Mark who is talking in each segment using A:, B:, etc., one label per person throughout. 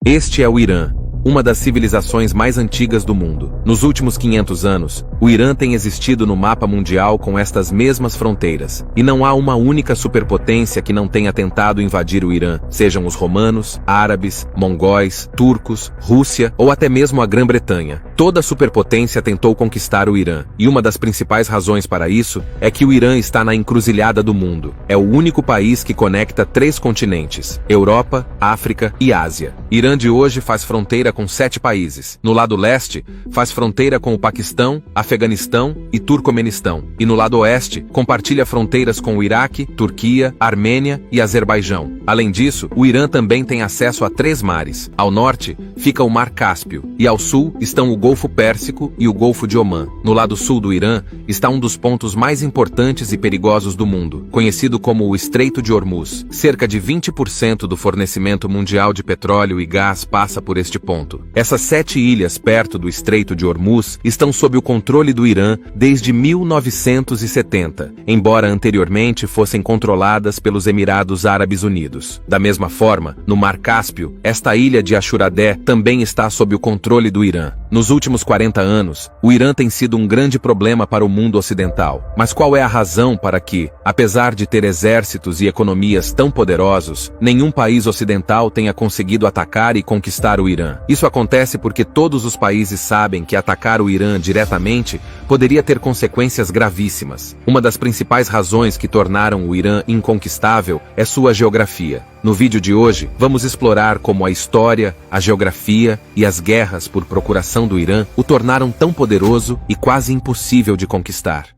A: Este é o Irã, uma das civilizações mais antigas do mundo. Nos últimos 500 anos, o Irã tem existido no mapa mundial com estas mesmas fronteiras, e não há uma única superpotência que não tenha tentado invadir o Irã, sejam os romanos, árabes, mongóis, turcos, Rússia ou até mesmo a Grã-Bretanha. Toda superpotência tentou conquistar o Irã, e uma das principais razões para isso é que o Irã está na encruzilhada do mundo. É o único país que conecta 3 continentes: Europa, África e Ásia. Irã de hoje faz fronteira com 7 países. No lado leste, faz fronteira com o Paquistão, Afeganistão e Turcomenistão. E no lado oeste, compartilha fronteiras com o Iraque, Turquia, Armênia e Azerbaijão. Além disso, o Irã também tem acesso a 3 mares. Ao norte, fica o Mar Cáspio, e ao sul estão o Golfo Pérsico e o Golfo de Omã. No lado sul do Irã, está um dos pontos mais importantes e perigosos do mundo, conhecido como o Estreito de Hormuz. Cerca de 20% do fornecimento mundial de petróleo e gás passa por este ponto. Essas 7 ilhas perto do Estreito de Hormuz estão sob o controle do Irã desde 1970, embora anteriormente fossem controladas pelos Emirados Árabes Unidos. Da mesma forma, no Mar Cáspio, esta ilha de Ashuradé também está sob o controle do Irã. Nos últimos 40 anos, o Irã tem sido um grande problema para o mundo ocidental. Mas qual é a razão para que, apesar de ter exércitos e economias tão poderosos, nenhum país ocidental tenha conseguido atacar e conquistar o Irã? Isso acontece porque todos os países sabem que atacar o Irã diretamente poderia ter consequências gravíssimas. Uma das principais razões que tornaram o Irã inconquistável é sua geografia. No vídeo de hoje, vamos explorar como a história, a geografia e as guerras por procuração do Irã o tornaram tão poderoso e quase impossível de conquistar.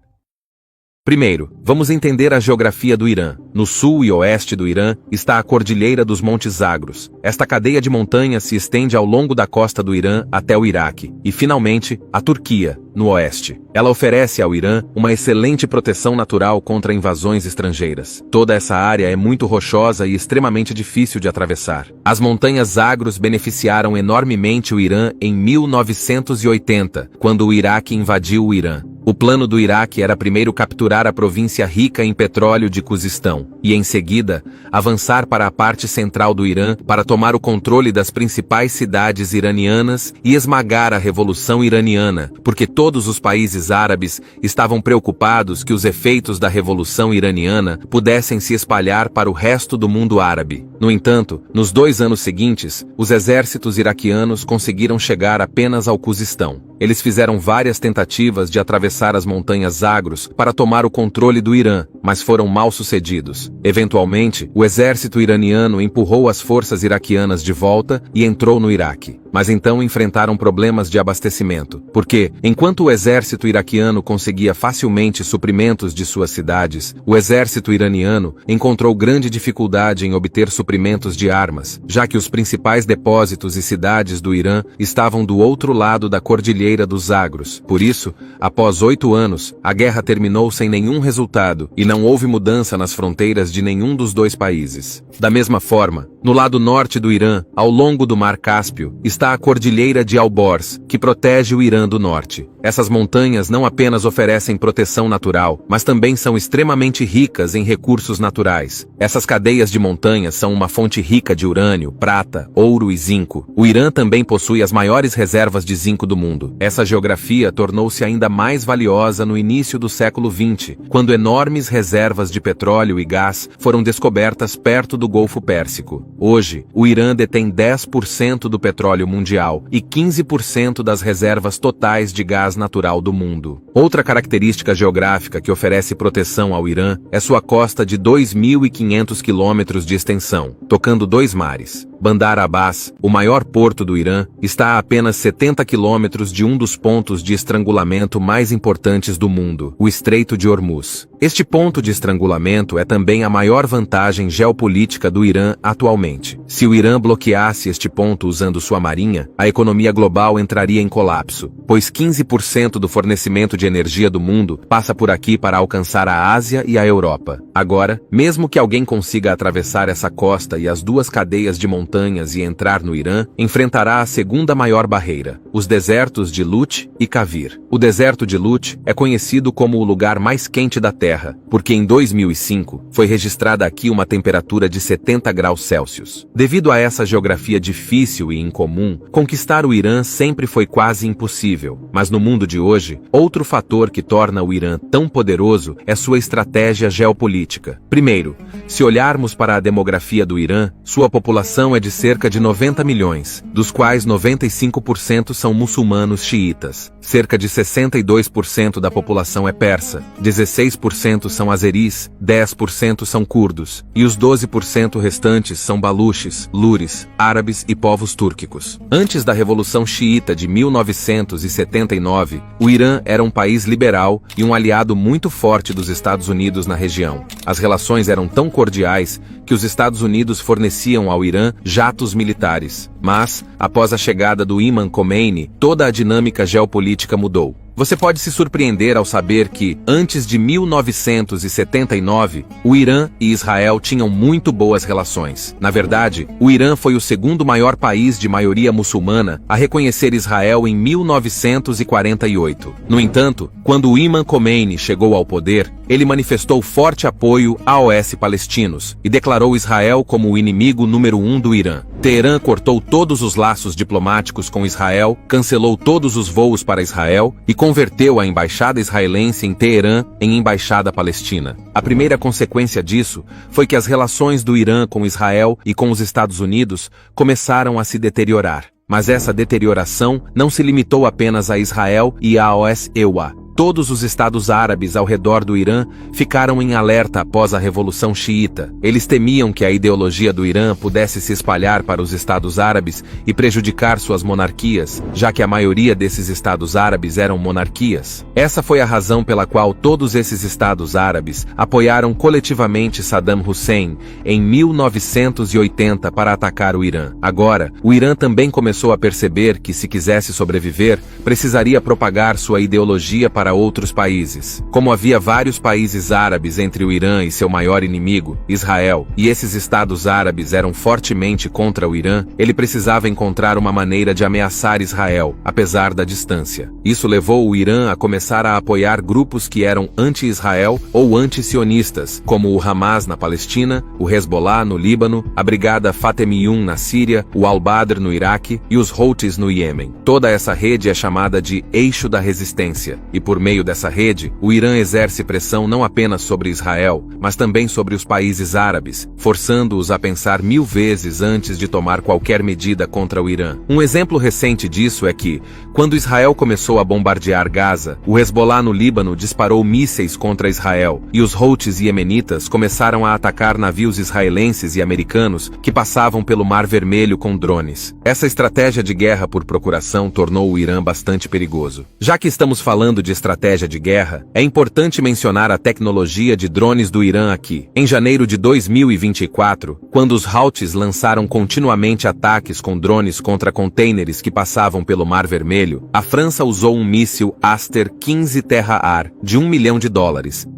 A: Primeiro, vamos entender a geografia do Irã. No sul e oeste do Irã está a Cordilheira dos Montes Zagros. Esta cadeia de montanhas se estende ao longo da costa do Irã até o Iraque. E, finalmente, a Turquia, no oeste. Ela oferece ao Irã uma excelente proteção natural contra invasões estrangeiras. Toda essa área é muito rochosa e extremamente difícil de atravessar. As montanhas Zagros beneficiaram enormemente o Irã em 1980, quando o Iraque invadiu o Irã. O plano do Iraque era primeiro capturar a província rica em petróleo de Cuzistão, e em seguida, avançar para a parte central do Irã para tomar o controle das principais cidades iranianas e esmagar a Revolução Iraniana, porque todos os países árabes estavam preocupados que os efeitos da Revolução Iraniana pudessem se espalhar para o resto do mundo árabe. No entanto, nos 2 anos seguintes, os exércitos iraquianos conseguiram chegar apenas ao Cuzistão. Eles fizeram várias tentativas de atravessar as montanhas Zagros para tomar o controle do Irã, mas foram mal sucedidos. Eventualmente, o exército iraniano empurrou as forças iraquianas de volta e entrou no Iraque. Mas então enfrentaram problemas de abastecimento, porque, enquanto o exército iraquiano conseguia facilmente suprimentos de suas cidades, o exército iraniano encontrou grande dificuldade em obter suprimentos de armas, já que os principais depósitos e cidades do Irã estavam do outro lado da Cordilheira dos Zagros. Por isso, após 8 anos, a guerra terminou sem nenhum resultado e não houve mudança nas fronteiras de nenhum dos 2 países. Da mesma forma, no lado norte do Irã, ao longo do Mar Cáspio, está a Cordilheira de Alborz, que protege o Irã do norte. Essas montanhas não apenas oferecem proteção natural, mas também são extremamente ricas em recursos naturais. Essas cadeias de montanhas são uma fonte rica de urânio, prata, ouro e zinco. O Irã também possui as maiores reservas de zinco do mundo. Essa geografia tornou-se ainda mais valiosa no início do século XX, quando enormes reservas de petróleo e gás foram descobertas perto do Golfo Pérsico. Hoje, o Irã detém 10% do petróleo mundial e 15% das reservas totais de gás natural do mundo. Outra característica geográfica que oferece proteção ao Irã é sua costa de 2.500 quilômetros de extensão, tocando 2 mares. Bandar Abbas, o maior porto do Irã, está a apenas 70 quilômetros de um dos pontos de estrangulamento mais importantes do mundo, o Estreito de Hormuz. Este ponto de estrangulamento é também a maior vantagem geopolítica do Irã atualmente. Se o Irã bloqueasse este ponto usando sua marinha, a economia global entraria em colapso, pois 15% do fornecimento de energia do mundo passa por aqui para alcançar a Ásia e a Europa. Agora, mesmo que alguém consiga atravessar essa costa e as 2 cadeias de montanhas e entrar no Irã, enfrentará a segunda maior barreira, os desertos de Lut e Kavir. O deserto de Lut é conhecido como o lugar mais quente da Terra, porque em 2005 foi registrada aqui uma temperatura de 70 graus Celsius. Devido a essa geografia difícil e incomum, conquistar o Irã sempre foi quase impossível. Mas no mundo de hoje, outro fator que torna o Irã tão poderoso é sua estratégia geopolítica. Primeiro, se olharmos para a demografia do Irã, sua população é de cerca de 90 milhões, dos quais 95% são muçulmanos xiitas. Cerca de 62% da população é persa, 16% são azeris, 10% são curdos, e os 12% restantes são baluches, lures, árabes e povos túrquicos. Antes da Revolução Xiita de 1979, o Irã era um país liberal e um aliado muito forte dos Estados Unidos na região. As relações eram tão cordiais que os Estados Unidos forneciam ao Irã jatos militares. Mas, após a chegada do Imam Khomeini, toda a dinâmica geopolítica mudou. Você pode se surpreender ao saber que, antes de 1979, o Irã e Israel tinham muito boas relações. Na verdade, o Irã foi o segundo maior país de maioria muçulmana a reconhecer Israel em 1948. No entanto, quando o Imam Khomeini chegou ao poder, ele manifestou forte apoio aos palestinos e declarou Israel como o inimigo número 1 do Irã. Teherã cortou todos os laços diplomáticos com Israel, cancelou todos os voos para Israel e converteu a embaixada israelense em Teherã em embaixada palestina. A primeira consequência disso foi que as relações do Irã com Israel e com os Estados Unidos começaram a se deteriorar. Mas essa deterioração não se limitou apenas a Israel e aos EUA. Todos os estados árabes ao redor do Irã ficaram em alerta após a Revolução Xiita. Eles temiam que a ideologia do Irã pudesse se espalhar para os estados árabes e prejudicar suas monarquias, já que a maioria desses estados árabes eram monarquias. Essa foi a razão pela qual todos esses estados árabes apoiaram coletivamente Saddam Hussein em 1980 para atacar o Irã. Agora, o Irã também começou a perceber que, se quisesse sobreviver, precisaria propagar sua ideologia para outros países. Como havia vários países árabes entre o Irã e seu maior inimigo, Israel, e esses estados árabes eram fortemente contra o Irã, ele precisava encontrar uma maneira de ameaçar Israel, apesar da distância. Isso levou o Irã a começar a apoiar grupos que eram anti-Israel ou anti-sionistas, como o Hamas na Palestina, o Hezbollah no Líbano, a Brigada Fatemiyun na Síria, o Al-Badr no Iraque e os Houthis no Iêmen. Toda essa rede é chamada de Eixo da Resistência, e por meio dessa rede, o Irã exerce pressão não apenas sobre Israel, mas também sobre os países árabes, forçando-os a pensar 1000 vezes antes de tomar qualquer medida contra o Irã. Um exemplo recente disso é que, quando Israel começou a bombardear Gaza, o Hezbollah no Líbano disparou mísseis contra Israel, e os Houthis iemenitas começaram a atacar navios israelenses e americanos que passavam pelo Mar Vermelho com drones. Essa estratégia de guerra por procuração tornou o Irã bastante perigoso. Já que estamos falando de estratégia de guerra, é importante mencionar a tecnologia de drones do Irã aqui. Em janeiro de 2024, quando os Houthis lançaram continuamente ataques com drones contra contêineres que passavam pelo Mar Vermelho, a França usou um míssil Aster-15 Terra-Ar de $1 milhão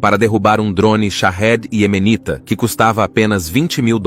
A: para derrubar um drone Shahed iemenita que custava apenas $20 mil.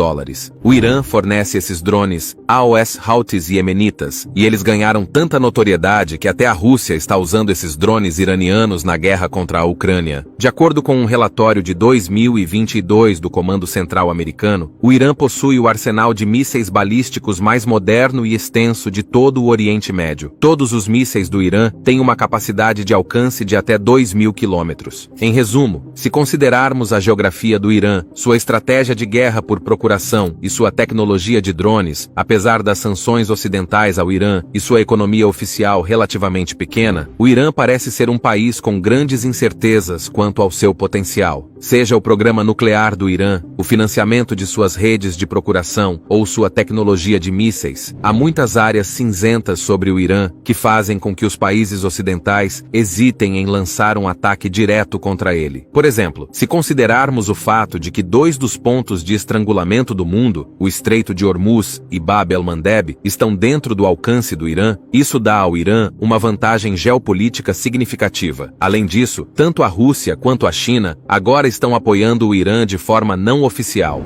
A: O Irã fornece esses drones aos Houthis iemenitas, e eles ganharam tanta notoriedade que até a Rússia está usando esses drones iranianos na guerra contra a Ucrânia. De acordo com um relatório de 2022 do Comando Central americano, o Irã possui o arsenal de mísseis balísticos mais moderno e extenso de todo o Oriente Médio. Todos os mísseis do Irã têm uma capacidade de alcance de até 2.000 quilômetros. Em resumo, se considerarmos a geografia do Irã, sua estratégia de guerra por procuração e sua tecnologia de drones, apesar das sanções ocidentais ao Irã e sua economia oficial relativamente pequena, o Irã parece ser um país com grandes incertezas quanto ao seu potencial. Seja o programa nuclear do Irã, o financiamento de suas redes de procuração ou sua tecnologia de mísseis, há muitas áreas cinzentas sobre o Irã que fazem com que os países ocidentais hesitem em lançar um ataque direto contra ele. Por exemplo, se considerarmos o fato de que 2 dos pontos de estrangulamento do mundo, o Estreito de Hormuz e Bab el-Mandeb, estão dentro do alcance do Irã, isso dá ao Irã uma vantagem geopolítica significativa. Além disso, tanto a Rússia quanto a China agora estão apoiando o Irã de forma não oficial.